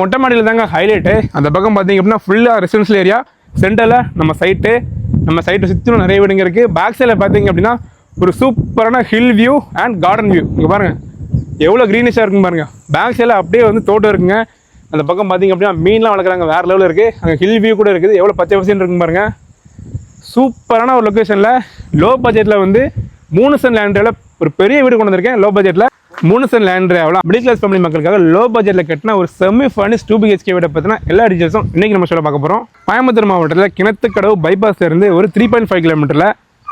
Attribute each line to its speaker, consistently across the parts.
Speaker 1: மொட்டை மாடியில் தாங்க ஹைலைட்டு. அந்த பக்கம் பார்த்தீங்க அப்படின்னா ஃபுல்லாக ரெசிடென்ஷியல் ஏரியா. சென்டரில் நம்ம சைட்டை சுற்றிலும் நிறைய வீடுங்க இருக்குது. பேக் சைடில் பார்த்தீங்க அப்படின்னா ஒரு சூப்பரான hill view and garden view. இங்கே பாருங்கள் எவ்வளோ க்ரீனிஷாக இருக்குன்னு பாருங்கள். பேக் சைடில் அப்படியே வந்து தோட்டம் இருக்குங்க. அந்த பக்கம் பார்த்தீங்க அப்படின்னா மீன்லாம் வளர்க்குறாங்க, வேறு லெவலில் இருக்குது. அங்கே ஹில் வியூ கூட இருக்குது. எவ்வளோ பச்சை பசேன்னு இருக்குன்னு பாருங்கள். சூப்பரான ஒரு லொக்கேஷனில் லோ பட்ஜெட்டில் வந்து 3 சென்ட் லேண்ட் ஒரு பெரிய வீடு கொண்டு வந்திருக்கேன். லோ பட்ஜெட்டில் 3 சென்ட் லேண்ட் எவ்வளோ மிடில் கிளாஸ் ஃபேமிலி மக்களுக்காக லோ பட்ஜெட்டில் கட்டின ஒரு செமி ஃபர்னிஷ் 2 BHK வீடை பற்றின எல்லா டீட்டெயில்ஸும் இன்றைக்கி நம்ம சொல்ல பார்க்க போகிறோம். கோயம்புத்தூர் மாவட்டத்தில் கிணத்துக்கடவு பைபாஸ்லேருந்து ஒரு 3.5 கிலோமீட்டரில்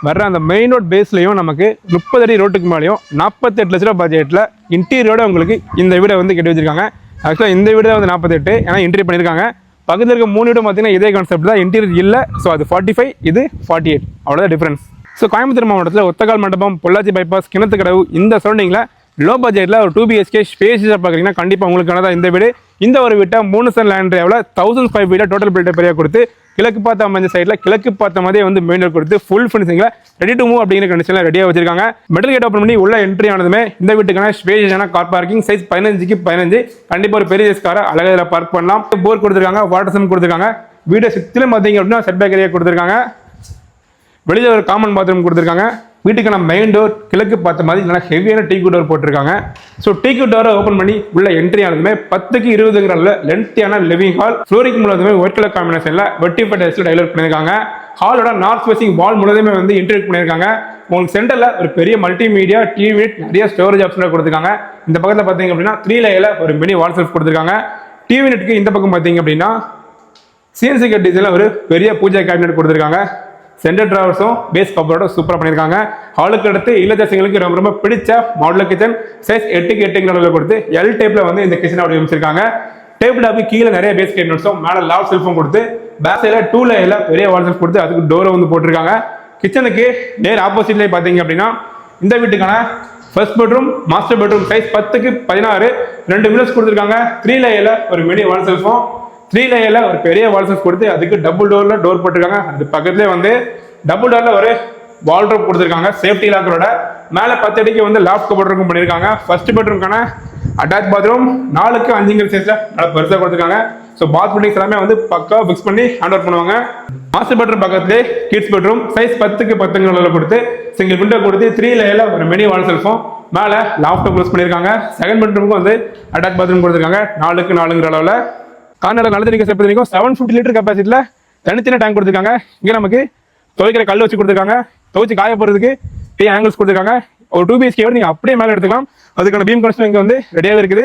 Speaker 1: வர்ற அந்த மெயின் ரோட் பேஸ்லையும் நமக்கு 30 அடி ரோட்டுக்கு மேலேயும் 48 லட்ச ரூபா பட்ஜெட்டில் இன்டீரியரோட உங்களுக்கு இந்த வீடை வந்து கட்டி வச்சிருக்காங்க. ஆக்சுவலாக இந்த வீடு தான் வந்து 48, ஏன்னா இன்டீரியர் பண்ணியிருக்காங்க. பக்கத்தில் இருக்க 3 வீடும் பார்த்தீங்கன்னா இதே கான்செப்ட் தான், இன்டீரியர் இல்லை. ஸோ அது 45, இது 48, அவ்வளோதான் டிஃப்ரென்ஸ். ஸோ கோயம்புத்தூர் மாவட்டத்தில் ஒத்தக்கால் மண்டபம், பொள்ளாச்சி பைபாஸ், கிணத்துக்கடவு இந்த சரௌண்டிங்கில் லோ பட்ஜெட்டில் ஒரு 2 BHK ஸ்பேஷியஸாக பார்க்குறீங்கன்னா கண்டிப்பாக உங்களுக்கானதான் இந்த வீடு. இந்த ஒரு வீட்டை 3 சென்ட் லேண்ட் எவ்வளோ 1000 ஸ்கொயர் ஃபீட்டில் டோட்டல் பில்டர் பெரியாக கொடுத்து கிழக்கு பார்த்த அமைஞ்ச சைடில் கிழக்கு பார்த்த மாதிரியே வந்து மெயின் ரோட் கொடுத்து ஃபுல் ஃபினிஷிங்கில் ரெடி டு மூவ் அப்படிங்கிற கண்டிஷனில் ரெடியாக வச்சிருக்காங்க. மெட்டல் கேட் ஓப்பன் பண்ணி உள்ள என்ட்ரி ஆனதுமே இந்த வீட்டுக்கான ஸ்பேஷியஸான கார் பார்க்கிங் சைஸ் 15க்கு 15. கண்டிப்பாக ஒரு பெரிய காரை அழகாக பார்க் பண்ணலாம். போர் கொடுத்துருக்காங்க, வாட்டர் சம் கொடுத்துருக்காங்க. வீடை சுற்றிலும் பார்த்தீங்க அப்படின்னா செட் பேக் ஏரியா கொடுத்துருக்காங்க. வெளியில் ஒரு காமன் பாத்ரூம் கொடுத்துருக்காங்க. வீட்டுக்கான மெயின் டோர் கிழக்கு பார்த்த மாதிரி நல்லா ஹெவியான டீக்கு டோர் போட்டிருக்காங்க. ஸோ டீக்கு டோரை ஓப்பன் பண்ணி உள்ள என்ட்ரி ஆனதுமே 10க்கு 20 லென்த்தியான லிவிங் ஹால். ஃப்ளோரிங் முழுவதுமே ஒயிட் கலர் காம்பினேஷனில் வெட்டிஃபை டைல்ஸ்ல டைலர் பண்ணியிருக்காங்க. ஹாலோட நார்த் ஃபேசிங் வால் முழுவதுமே வந்து இன்டீரியர் பண்ணியிருக்காங்க. உங்களுக்கு சென்டரில் ஒரு பெரிய மல்டிமீடியா டிவி, நிறைய ஸ்டோரேஜ் ஆப்ஷன் கொடுத்துருக்காங்க. இந்த பக்கத்தில் பார்த்தீங்க அப்படின்னா 3 லேயரில் ஒரு மினி வால் செல்ஃப் கொடுத்துருக்காங்க. டிவி நெட்டுக்கு இந்த பக்கம் பார்த்தீங்க அப்படின்னா CNC கட் டிசைனில் ஒரு பெரிய பூஜா கேபினெட் கொடுத்துருக்காங்க. சென்டர் டிராவர்ஸும் பேஸ் கப்பரோட சூப்பராக பண்ணியிருக்காங்க. ஹாலுக்கு அடுத்து இல்லத்தரசிகளுக்கு ரொம்ப ரொம்ப பிடிச்ச மாடலர் கிச்சன் சைஸ் 8க்கு 8 அளவில் கொடுத்து L டைப்பில் வந்து இந்த கிச்சனை அப்படி வச்சிருக்காங்க. டேபிள் டாப்பு கீழே நிறைய பேஸ் கேபினட்ஸும் மேலே லாவ் செல்ஃபும் கொடுத்து பேக் சைடில் 2 லேயரில் பெரிய வால் செல்ஃப் கொடுத்து அதுக்கு டோரை வந்து போட்டிருக்காங்க. கிச்சனுக்கு நேர் ஆப்போசிட்லேயே பார்த்தீங்க அப்படின்னா இந்த வீட்டுக்கான first bedroom, master bedroom size 10க்கு 16 2 விண்டோஸ் கொடுத்துருக்காங்க. 3 லேயரில் ஒரு மினி வால் செல்ஃபும் 3 லேயரில் ஒரு பெரிய வால் செல்ஃப் கொடுத்து அதுக்கு டபுள் டோரில் டோர் போட்டிருக்காங்க. அது பக்கத்துலேயே வந்து டபுள் டோரில் ஒரு வால்ட்ரோப் கொடுத்துருக்காங்க சேஃப்டி லாக்கரோட. மேலே 10 அடிக்கு வந்து லாஃப்ட் கபோர்ட் பண்ணியிருக்காங்க. ஃபர்ஸ்ட் பெட்ரூம்க்கான அட்டாச் பாத்ரூம் 4க்கு 5 சைஸில் நல்லா பெருசாக கொடுத்துருக்காங்க. ஸோ பாத் ஃபிட்டிங்ஸ் எல்லாமே வந்து பக்கா ஃபிக்ஸ் பண்ணி ஹேண்ட் ஓவர் பண்ணுவாங்க. மாஸ்டர் பெட்ரூம் பக்கத்துலேயே கிட்ஸ் பெட்ரூம் சைஸ் 10க்கு 10 அளவில் கொடுத்து சிங்கிள் விண்டோ கொடுத்து 3 லேயரில் ஒரு மினி வால் செல்ஃபும் மேலே லாஃப்ட் க்ளோஸ் பண்ணியிருக்காங்க. செகண்ட் பெட்ரூமுக்கும் வந்து அட்டாச் பாத்ரூம் கொடுத்துருக்காங்க 4க்கு 4 அளவில். கார்னரில் நல்ல தண்ணி சேர்ப்பதற்கும் 750 லிட்டர் கெப்பாசிட்டியில் தனித்தனி டேங்க் கொடுத்துருக்காங்க. இங்கே நமக்கு துவைக்கிற கல் வச்சு கொடுத்துருக்காங்க. துவைச்சு காய போகிறதுக்கு ஆங்கிள்ஸ் கொடுத்துருக்காங்க. ஒரு 2 BHK நீங்கள் அப்படியே மேலே எடுத்துக்கலாம். அதுக்கான பீம் கனெக்ஷன் இங்கே வந்து ரெடியாக இருக்குது.